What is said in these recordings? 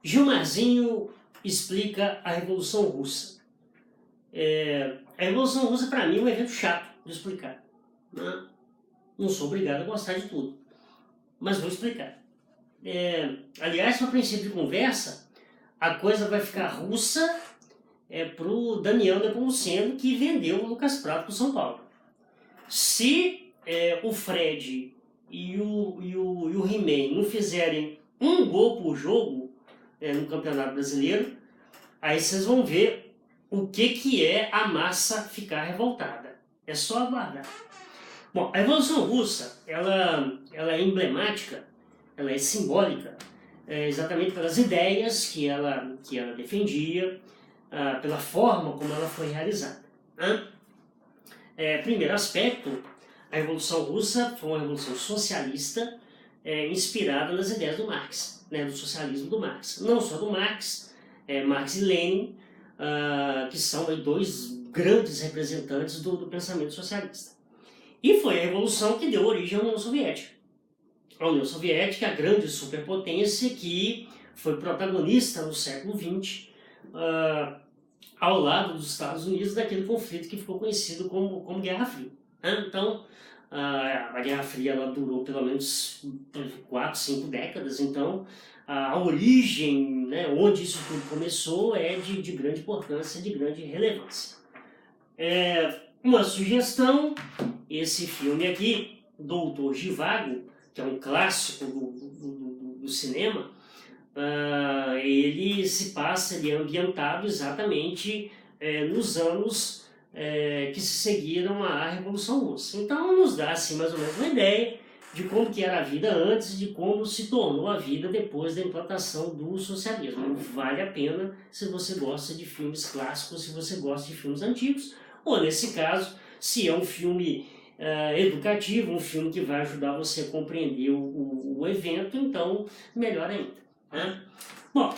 Gilmarzinho explica a Revolução Russa. A Revolução Russa, para mim, é um evento chato de explicar. Não sou obrigado a gostar de tudo, mas vou explicar. Aliás, para princípio de conversa, a coisa vai ficar russa para o Daniel Nepomuceno, que vendeu o Lucas Prato para o São Paulo. Se o Fred e o He-Man não fizerem um gol por jogo no Campeonato Brasileiro, aí vocês vão ver o que é a massa ficar revoltada. É só aguardar. Bom, a Revolução Russa, ela é emblemática, ela é simbólica, exatamente pelas ideias que ela defendia, pela forma como ela foi realizada. Primeiro aspecto, a Revolução Russa foi uma revolução socialista inspirada nas ideias do Marx, do socialismo do Marx. Não só do Marx, Marx e Lenin, que são dois grandes representantes do pensamento socialista. E foi a revolução que deu origem à União Soviética. A União Soviética, a grande superpotência que foi protagonista no século XX, ao lado dos Estados Unidos, daquele conflito que ficou conhecido como Guerra Fria. Então, a Guerra Fria ela durou pelo menos 4, 5 décadas, então a origem, onde isso tudo começou, é de grande importância, de grande relevância. Uma sugestão, esse filme aqui, Doutor Zhivago, que é um clássico do cinema, ele se passa, ele é ambientado exatamente nos anos que se seguiram à Revolução Russa. Então nos dá assim, mais ou menos uma ideia de como que era a vida antes e de como se tornou a vida depois da implantação do socialismo. Vale a pena se você gosta de filmes clássicos, se você gosta de filmes antigos, ou nesse caso, se é um filme educativo, um filme que vai ajudar você a compreender o evento, então melhor ainda. Bom,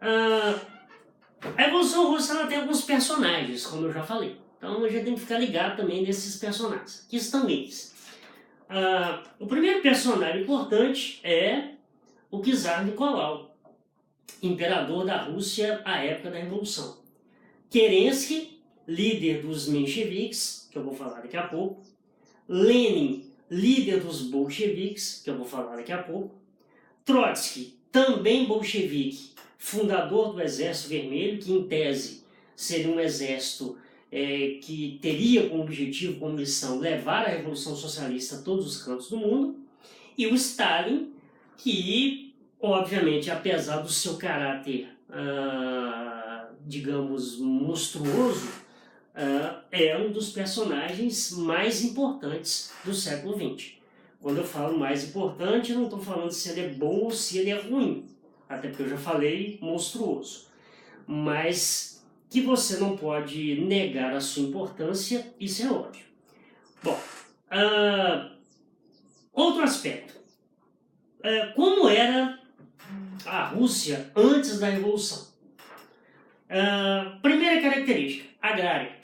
a Revolução Russa ela tem alguns personagens, como eu já falei. Então a gente tem que ficar ligado também nesses personagens. Que estão eles? O primeiro personagem importante é o Czar Nicolau, imperador da Rússia à época da Revolução. Kerensky, líder dos mencheviques, que eu vou falar daqui a pouco. Lenin, líder dos bolcheviques, que eu vou falar daqui a pouco. Trotsky, também bolchevique, fundador do Exército Vermelho, que em tese seria um exército que teria como objetivo, como missão, levar a Revolução Socialista a todos os cantos do mundo. E o Stalin, que, obviamente, apesar do seu caráter, digamos, monstruoso, é um dos personagens mais importantes do século XX. Quando eu falo mais importante, eu não estou falando se ele é bom ou se ele é ruim, até porque eu já falei monstruoso. Mas que você não pode negar a sua importância, isso é óbvio. Bom, outro aspecto. Como era a Rússia antes da Revolução? Primeira característica, agrária.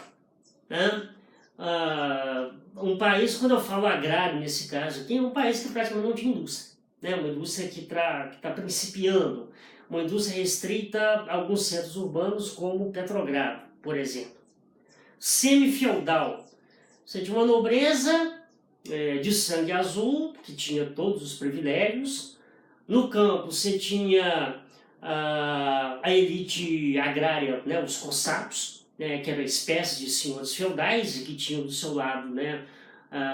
Um país, quando eu falo agrário nesse caso aqui, é um país que praticamente não tinha indústria. Uma indústria que está principiando, uma indústria restrita a alguns centros urbanos como Petrogrado, por exemplo. Semi-feudal. Você tinha uma nobreza de sangue azul, que tinha todos os privilégios. No campo você tinha a elite agrária, os cossacos, que era espécie de senhores feudais e que tinham do seu lado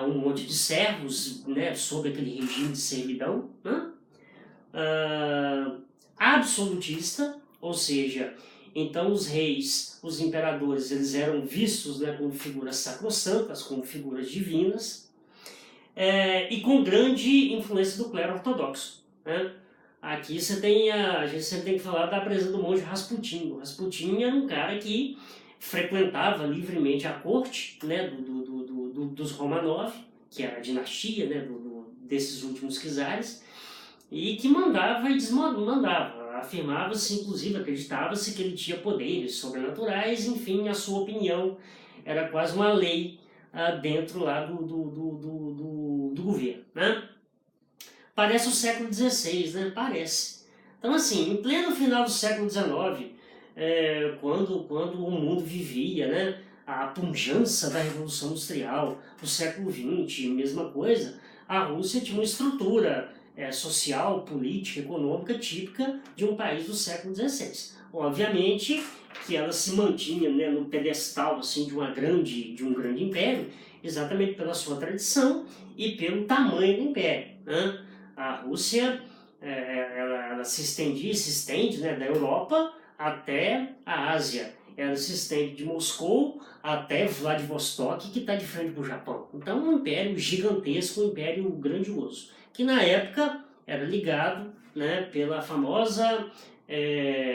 um monte de servos, sob aquele regime de servidão. Absolutista, ou seja, então os reis, os imperadores, eles eram vistos como figuras sacrossantas, como figuras divinas, e com grande influência do clero ortodoxo. Aqui a gente sempre tem que falar da presença do monge Rasputin. O Rasputin era um cara que frequentava livremente a corte dos Romanov, que era a dinastia desses últimos czares, e que mandava e desmandava. Afirmava-se, inclusive, acreditava-se que ele tinha poderes sobrenaturais, enfim, a sua opinião era quase uma lei dentro lá do governo. Parece o século XVI, Parece. Então, assim, em pleno final do século XIX, quando o mundo vivia, né, a pujança da Revolução Industrial, no século XX, mesma coisa, a Rússia tinha uma estrutura social, política, econômica típica de um país do século XVI. Obviamente que ela se mantinha, né, no pedestal assim, de um grande império, exatamente pela sua tradição e pelo tamanho do império, né? A Rússia ela se estende, né, da Europa até a Ásia. Ela se estende de Moscou até Vladivostok, que está de frente para o Japão. Então, um império gigantesco, um império grandioso, que na época era ligado, né, pela famosa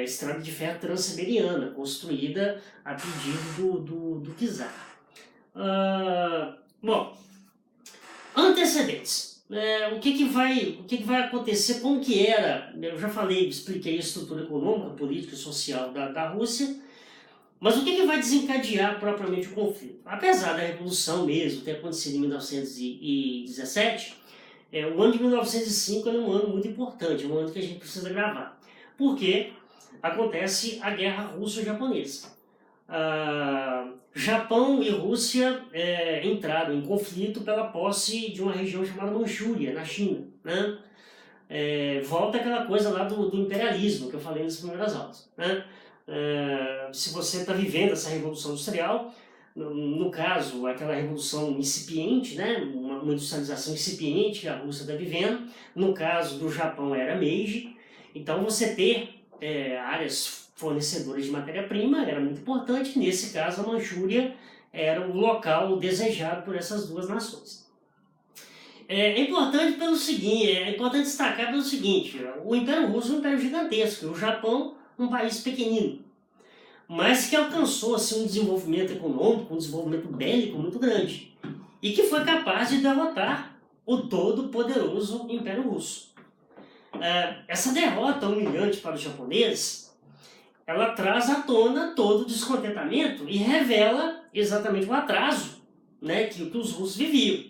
estrada de ferro transiberiana, construída a pedido do czar. Bom, antecedentes. O que vai acontecer, como que era, eu já expliquei a estrutura econômica, política e social da Rússia, mas o que vai desencadear propriamente o conflito? Apesar da Revolução mesmo ter acontecido em 1917, o ano de 1905 é um ano muito importante, é um ano que a gente precisa gravar, porque acontece a Guerra Russo-Japonesa. Japão e Rússia entraram em conflito pela posse de uma região chamada Manchúria, na China, né? Volta aquela coisa lá do imperialismo que eu falei nas primeiras aulas, né? Se você está vivendo essa revolução industrial, no caso, aquela revolução incipiente, né? uma industrialização incipiente que a Rússia está vivendo, no caso do Japão era Meiji, então você ter áreas fornecedoras de matéria-prima era muito importante. Nesse caso, a Manchúria era o local desejado por essas duas nações. É importante destacar pelo seguinte: o Império Russo é um império gigantesco, e o Japão um país pequenino, mas que alcançou assim, um desenvolvimento econômico, um desenvolvimento bélico muito grande, e que foi capaz de derrotar o todo-poderoso Império Russo. Essa derrota humilhante para os japoneses, ela traz à tona todo o descontentamento e revela exatamente o atraso, né, que os russos viviam.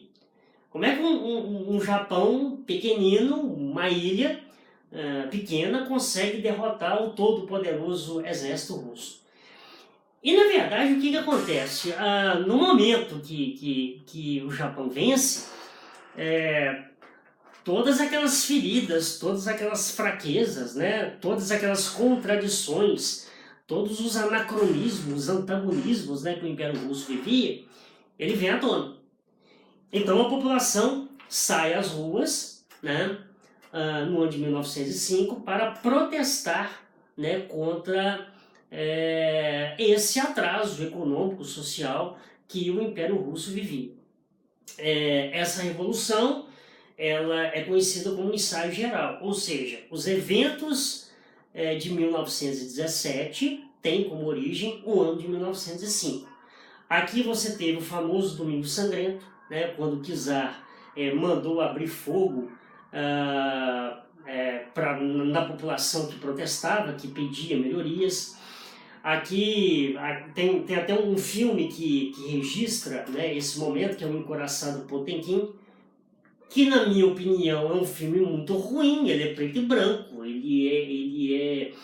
Como é que um Japão pequenino, uma ilha pequena, consegue derrotar o todo-poderoso exército russo? E, na verdade, o que acontece? No momento que o Japão vence, todas aquelas feridas, todas aquelas fraquezas, né, todas aquelas contradições, todos os anacronismos, antagonismos, né, que o Império Russo vivia, ele vem à tona. Então a população sai às ruas, né, no ano de 1905 para protestar, né, contra esse atraso econômico, social que o Império Russo vivia. Essa revolução ela é conhecida como ensaio geral, ou seja, os eventos de 1917 têm como origem o ano de 1905. Aqui você teve o famoso Domingo Sangrento, né, quando o czar mandou abrir fogo na população que protestava, que pedia melhorias. Aqui tem até um filme que registra, né, esse momento, que é o Encoraçado Potemkin, que na minha opinião é um filme muito ruim. Ele é preto e branco, ele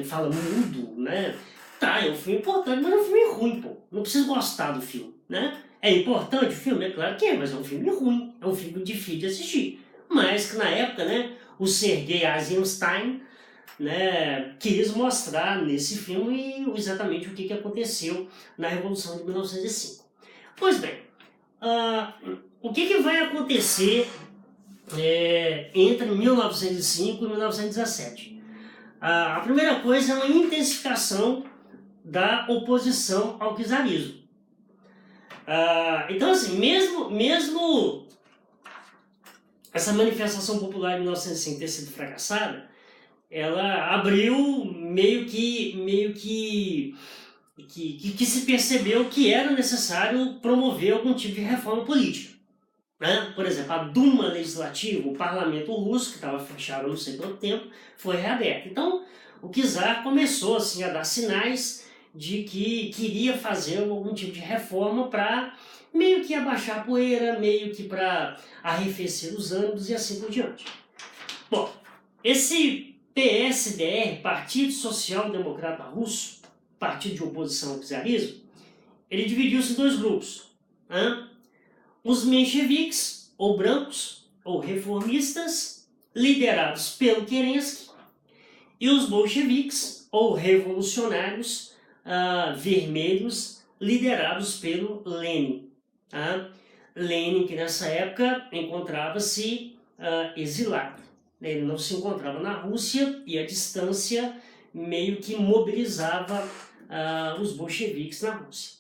fala mudo, né? Tá, é um filme importante, mas é um filme ruim, pô. Não preciso gostar do filme, né? É importante o filme? É claro que é, mas é um filme ruim, é um filme difícil de assistir. Mas que na época, né, o Sergei Eisenstein, né, quis mostrar nesse filme exatamente o que aconteceu na Revolução de 1905. Pois bem, o que vai acontecer entre 1905 e 1917? A primeira coisa é uma intensificação da oposição ao czarismo. Então, assim, mesmo essa manifestação popular de 1905 ter sido fracassada, ela abriu meio que se percebeu que era necessário promover algum tipo de reforma política, né? Por exemplo, a Duma Legislativa, o parlamento russo, que estava fechado há não sei quanto tempo, foi reaberto. Então, o czar começou assim, a dar sinais de que queria fazer algum tipo de reforma para meio que abaixar a poeira, meio que para arrefecer os ânimos e assim por diante. Bom, Esse PSDR, Partido Social Democrata Russo, partido de oposição ao czarismo, ele dividiu-se em dois grupos. Os mencheviques, ou brancos, ou reformistas, liderados pelo Kerensky, e os bolcheviques, ou revolucionários vermelhos, liderados pelo Lenin. Lenin, que nessa época encontrava-se exilado. Ele não se encontrava na Rússia e a distância meio que mobilizava os bolcheviques na Rússia.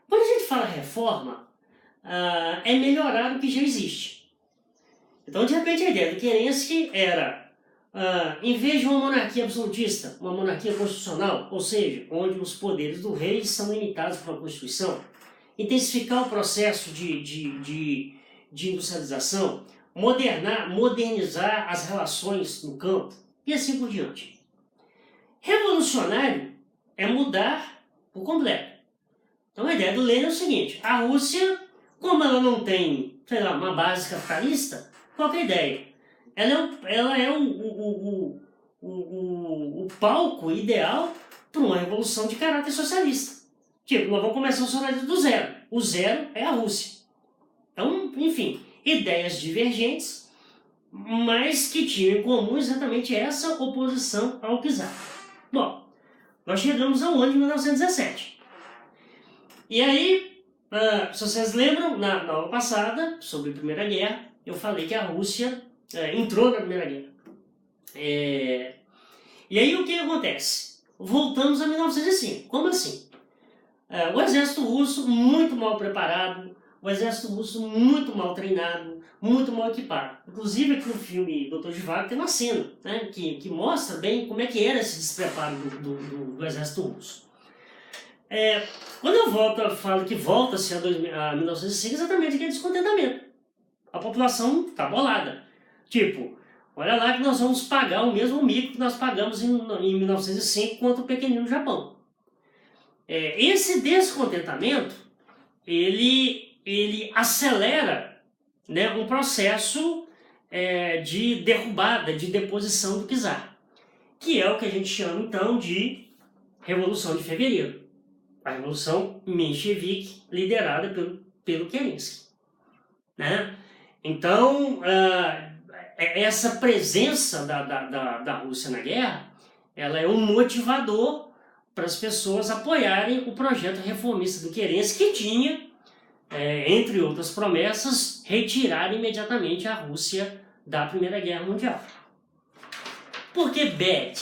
Quando a gente fala reforma, é melhorar o que já existe. Então, de repente, a ideia do Kerensky era, em vez de uma monarquia absolutista, uma monarquia constitucional, ou seja, onde os poderes do rei são limitados pela Constituição, intensificar o processo de industrialização, modernizar as relações no campo e assim por diante. Revolucionário é mudar por completo. Então a ideia do Lenin é o seguinte: a Rússia, como ela não tem, sei lá, uma base capitalista, qual que é a ideia? Ela é o palco ideal para uma revolução de caráter socialista. Tipo, nós vamos começar o socialismo do zero. O zero é a Rússia. Então, enfim, ideias divergentes, mas que tinham em comum exatamente essa oposição ao czar. Bom, nós chegamos ao ano de 1917. E aí, se vocês lembram, na aula passada, sobre a Primeira Guerra, eu falei que a Rússia entrou na Primeira Guerra. E aí o que acontece? Voltamos a 1905. Como assim? O exército russo muito mal preparado, o exército russo muito mal treinado, muito mal equipado. Inclusive aqui no filme Dr. Zhivago tem uma cena, né, que mostra bem como é que era esse despreparo do exército russo. Quando eu falo que volta-se a 1905, exatamente aquele descontentamento. A população está bolada. Tipo, olha lá que nós vamos pagar o mesmo mico que nós pagamos em 1905 contra o pequenino Japão. Esse descontentamento, ele acelera, né, um processo de derrubada, de deposição do czar, que é o que a gente chama então de Revolução de Fevereiro, a Revolução Menchevique, liderada pelo Kerensky, né? Então, essa presença da Rússia na guerra, ela é um motivador para as pessoas apoiarem o projeto reformista do Kerensky, que tinha, entre outras promessas, retirar imediatamente a Rússia da Primeira Guerra Mundial. Por que bad?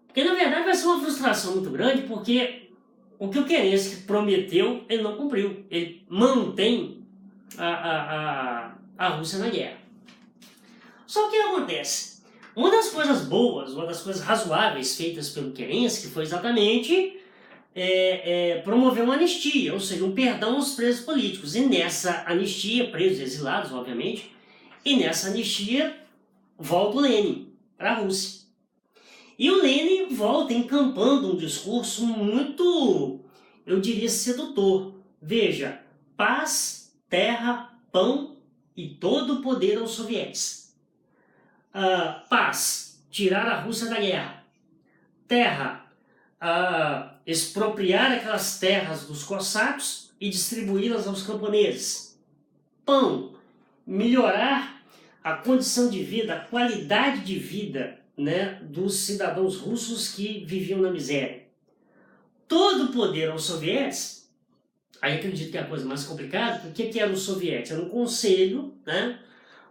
Porque, na verdade, vai ser uma frustração muito grande, porque o que o Kerensky prometeu, ele não cumpriu. Ele mantém a Rússia na guerra. Só que o que acontece? Uma das coisas boas, uma das coisas razoáveis feitas pelo Kerensky foi exatamente promover uma anistia, ou seja, um perdão aos presos políticos. E nessa anistia, presos e exilados, obviamente, e nessa anistia volta o Lenin para a Rússia. E o Lenin volta encampando um discurso muito, eu diria, sedutor. Veja, paz, terra, pão e todo o poder aos soviéticos. Paz, tirar a Rússia da guerra. Terra, expropriar aquelas terras dos cossacos e distribuí-las aos camponeses. Pão, melhorar a condição de vida, a qualidade de vida, né, dos cidadãos russos que viviam na miséria. Todo o poder aos soviéticos. Aí acredito que é a coisa mais complicada, porque o que era o soviético? Era um conselho, né,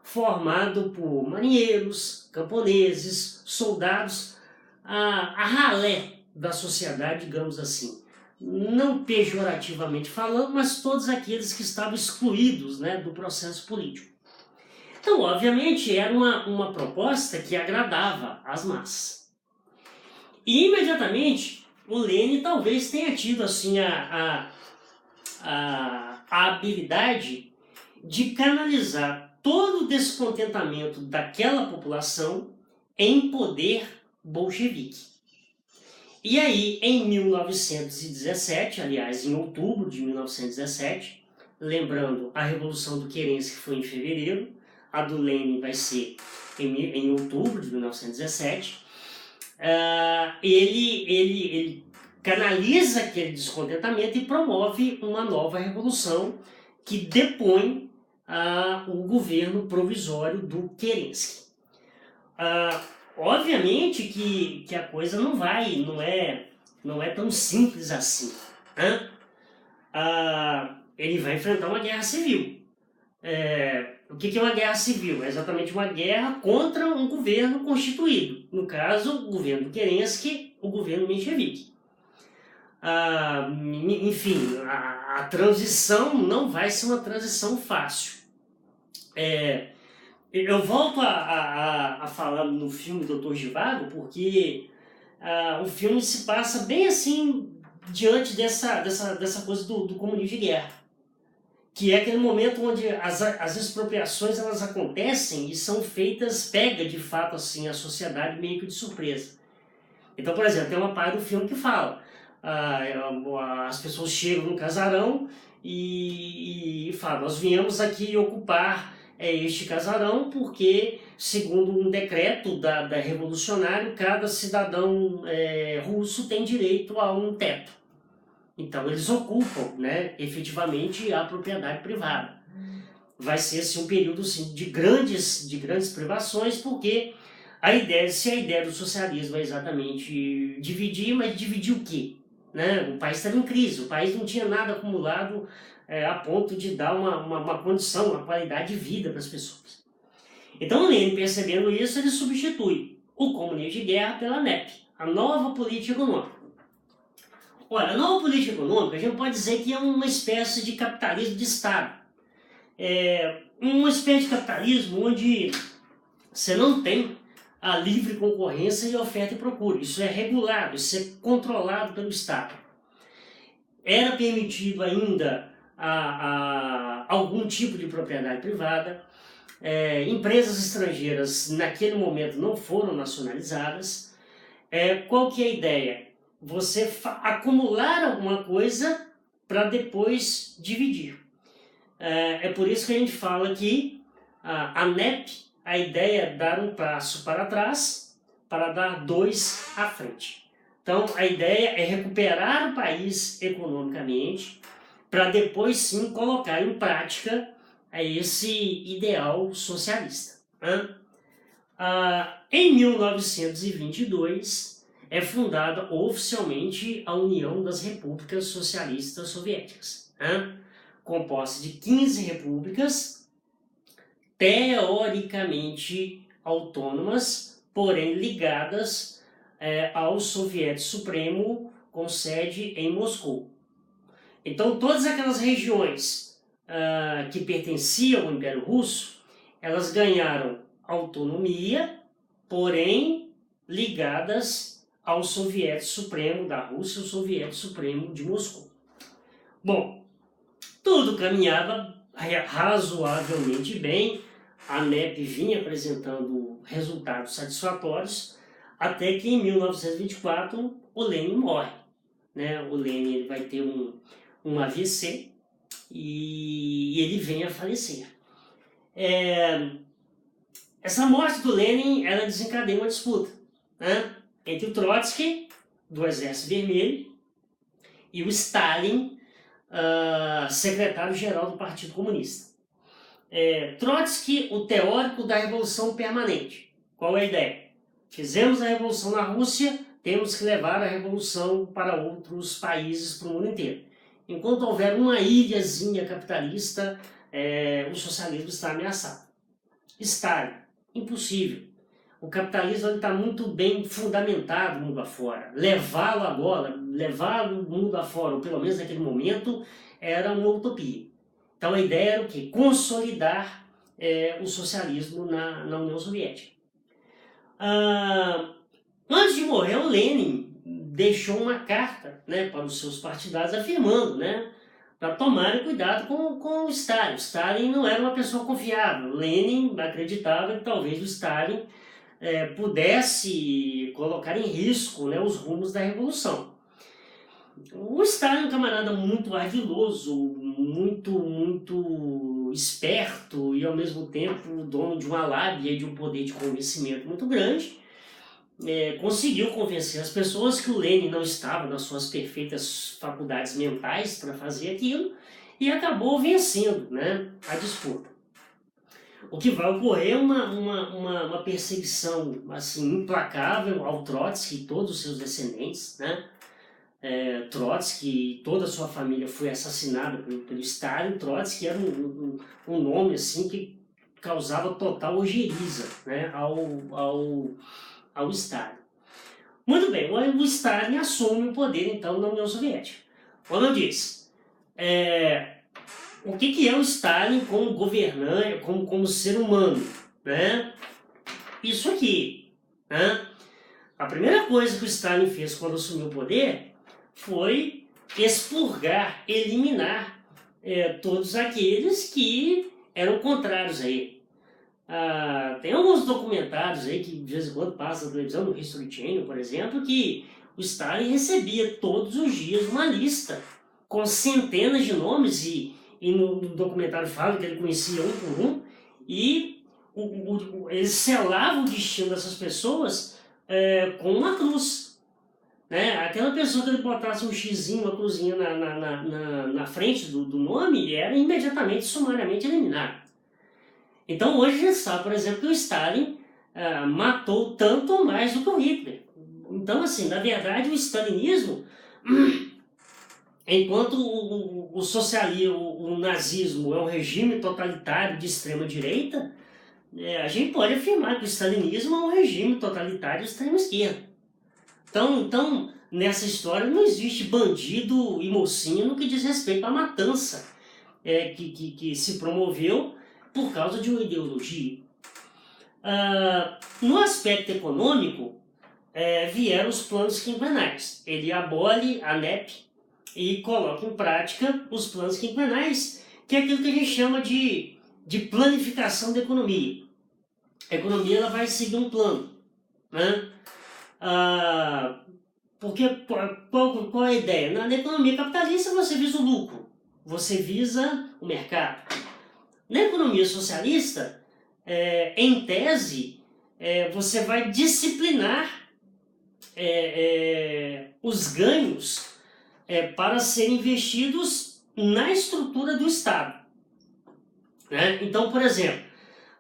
formado por marinheiros, camponeses, soldados, a ralé da sociedade, digamos assim. Não pejorativamente falando, mas todos aqueles que estavam excluídos, né, do processo político. Então, obviamente, era uma proposta que agradava as massas. E, imediatamente, o Lenin talvez tenha tido assim, a habilidade de canalizar todo o descontentamento daquela população em poder bolchevique. E aí, em 1917, aliás, em outubro de 1917, lembrando, a Revolução do Kerensky foi em fevereiro, a do Lenin vai ser em outubro de 1917, ele canaliza aquele descontentamento e promove uma nova revolução que depõe o governo provisório do Kerensky. Obviamente que a coisa não é tão simples assim. Né? Ele vai enfrentar uma guerra civil. O que é uma guerra civil? É exatamente uma guerra contra um governo constituído. No caso, o governo Kerensky, o governo menchevique. Enfim, a transição não vai ser uma transição fácil. Eu volto a falar no filme Doutor Zhivago, porque o filme se passa bem assim, diante dessa coisa do comunismo de guerra. Que é aquele momento onde as expropriações elas acontecem e são feitas, pega de fato assim, a sociedade meio que de surpresa. Então, por exemplo, tem uma parte do filme que fala, as pessoas chegam no casarão e falam, nós viemos aqui ocupar este casarão porque, segundo um decreto da revolucionário, cada cidadão russo tem direito a um teto. Então eles ocupam, né, efetivamente a propriedade privada. Vai ser assim, um período assim, de grandes privações, porque se a ideia do socialismo é exatamente dividir, mas dividir o quê? Né? O país estava em crise, o país não tinha nada acumulado a ponto de dar uma condição, uma qualidade de vida para as pessoas. Então o Lenin, percebendo isso, ele substitui o comunismo de guerra pela NEP, a nova política econômica. Olha, a nova política econômica, a gente pode dizer que é uma espécie de capitalismo de Estado. Uma espécie de capitalismo onde você não tem a livre concorrência e oferta e procura. Isso é regulado, isso é controlado pelo Estado. Era permitido ainda algum tipo de propriedade privada. Empresas estrangeiras, naquele momento, não foram nacionalizadas. Qual que é a ideia? Você acumular alguma coisa para depois dividir. É por isso que a gente fala que a NEP, a ideia é dar um passo para trás para dar dois à frente. Então, a ideia é recuperar o país economicamente para depois sim colocar em prática esse ideal socialista. Em 1922, é fundada oficialmente a União das Repúblicas Socialistas Soviéticas, composta de 15 repúblicas, teoricamente autônomas, porém ligadas ao Soviético Supremo, com sede em Moscou. Então, todas aquelas regiões que pertenciam ao Império Russo, elas ganharam autonomia, porém ligadas ao Soviético Supremo da Rússia e ao Soviético Supremo de Moscou. Bom, tudo caminhava razoavelmente bem, a NEP vinha apresentando resultados satisfatórios, até que em 1924 o Lenin morre. Né? O Lenin ele vai ter um AVC e ele vem a falecer. Essa morte do Lenin ela desencadeia uma disputa, né? Entre o Trotsky, do Exército Vermelho, e o Stalin, secretário-geral do Partido Comunista. Trotsky, o teórico da Revolução Permanente. Qual é a ideia? Fizemos a Revolução na Rússia, temos que levar a Revolução para outros países, para o mundo inteiro. Enquanto houver uma ilhazinha capitalista, o socialismo está ameaçado. Stalin, impossível. O capitalismo está muito bem fundamentado no mundo afora. Levá-lo agora, levá-lo no mundo afora, ou pelo menos naquele momento, era uma utopia. Então a ideia era o quê? Consolidar o socialismo na União Soviética. Antes de morrer, o Lenin deixou uma carta, né, para os seus partidários afirmando, né, para tomarem cuidado com o Stalin. O Stalin não era uma pessoa confiável. O Lenin acreditava que talvez o Stalin pudesse colocar em risco, né, os rumos da Revolução. O Stalin é um camarada muito ardiloso, muito esperto e ao mesmo tempo dono de uma lábia e de um poder de convencimento muito grande. Conseguiu convencer as pessoas que o Lenin não estava nas suas perfeitas faculdades mentais para fazer aquilo e acabou vencendo, né, a disputa. O que vai ocorrer é uma perseguição assim, implacável ao Trotsky e todos os seus descendentes, né? Trotsky, toda a sua família foi assassinada pelo Stalin. Trotsky era um nome assim que causava total ojeriza, né, ao Stalin. Muito bem, o Stalin assume o poder então na União Soviética. Como eu disse, o que é o Stalin como governante, como ser humano, né? Isso aqui, né? A primeira coisa que o Stalin fez quando assumiu o poder foi expurgar, eliminar todos aqueles que eram contrários a ele. Tem alguns documentários aí que de vez em quando passam na televisão, no History Channel, por exemplo, que o Stalin recebia todos os dias uma lista com centenas de nomes e no documentário fala que ele conhecia um por um e ele selava o destino dessas pessoas com uma cruz. Né? Aquela pessoa que ele botasse um xizinho, uma cruzinha na frente do nome era imediatamente, sumariamente eliminado. Então hoje a gente sabe, por exemplo, que o Stalin matou tanto ou mais do que o Hitler. Então, assim, na verdade, o stalinismo, enquanto o socialismo, o nazismo é um regime totalitário de extrema-direita, a gente pode afirmar que o stalinismo é um regime totalitário de extrema-esquerda. Então, nessa história não existe bandido e mocinho no que diz respeito à matança que se promoveu por causa de uma ideologia. No aspecto econômico, vieram os planos quinquenais. Ele abole a NEP e coloca em prática os planos quinquenais, que é aquilo que a gente chama de planificação da economia. A economia ela vai seguir um plano, né? Porque qual é a ideia? Na economia capitalista você visa o lucro, você visa o mercado. Na economia socialista, em tese, você vai disciplinar os ganhos para serem investidos na estrutura do Estado. Né? Então, por exemplo,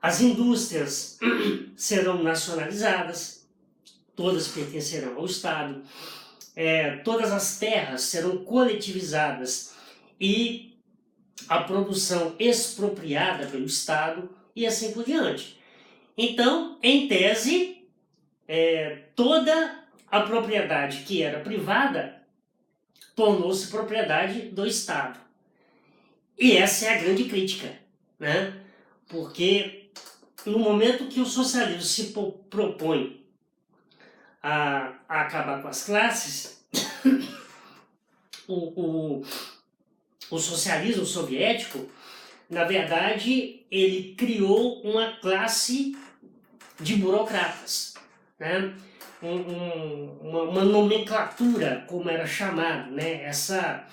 as indústrias serão nacionalizadas, todas pertencerão ao Estado, todas as terras serão coletivizadas e a produção expropriada pelo Estado e assim por diante. Então, em tese, toda a propriedade que era privada tornou-se propriedade do Estado. E essa é a grande crítica, né? Porque no momento que o socialismo se propõe a acabar com as classes, o socialismo soviético, na verdade, ele criou uma classe de burocratas, né? Uma nomenclatura, como era chamado, né? Essa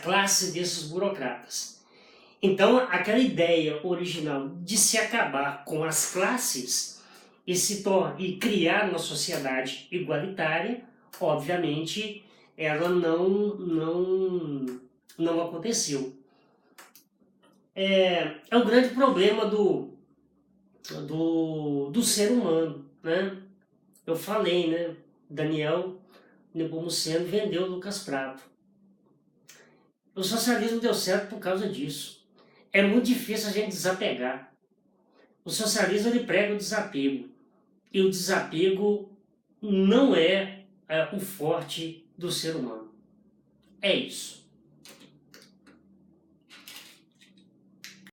classe desses burocratas. Então, aquela ideia original de se acabar com as classes e criar uma sociedade igualitária, obviamente, ela não aconteceu. É o grande problema do ser humano, né? Eu falei, né? Daniel Nepomuceno vendeu Lucas Prato. O socialismo deu certo por causa disso. É muito difícil a gente desapegar. O socialismo ele prega o desapego. E o desapego não é o forte do ser humano. É isso.